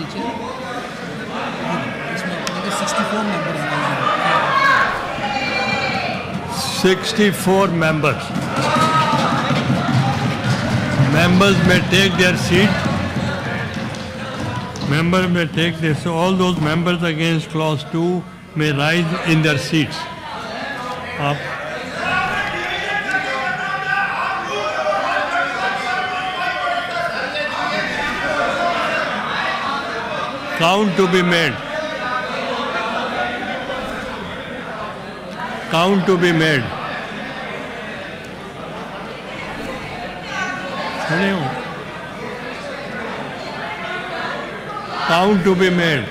नीचे इसमें अपने 64 मेंबर्स हैं। 64 members. Members may take their seat. Members may take this. All those members against clause 2 may rise in their seats. Up. Count to be made. Count to be made. खड़े हो. Count to be made.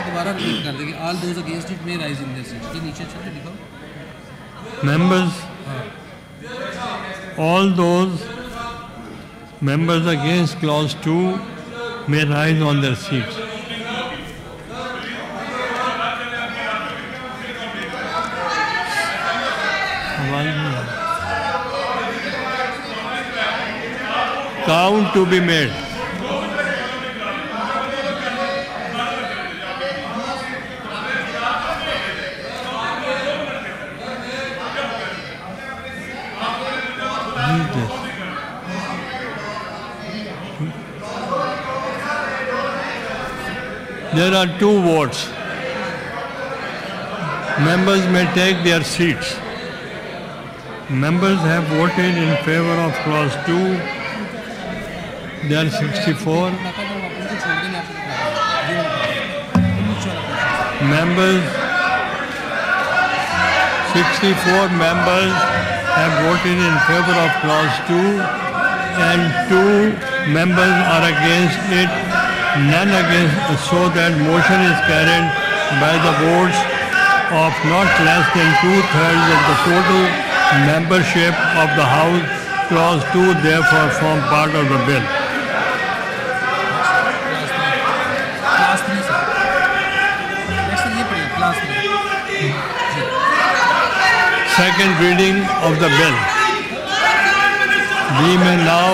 दोबारा repeat कर देंगे. All those against it may rise in their seats. ये नीचे चलो दिखाओ. Members. All those members against clause 2 may rise on their seats. Count to be made. There are 2 votes. Members may take their seats. Members have voted in favor of clause 2. There are 64. Members, 64 members have voted in favor of clause 2 and 2 members are against it. None against, so that motion is carried by the votes of not less than 2/3 of the total membership of the House. Clause 2 therefore form part of the bill. Second reading of the bill. We may now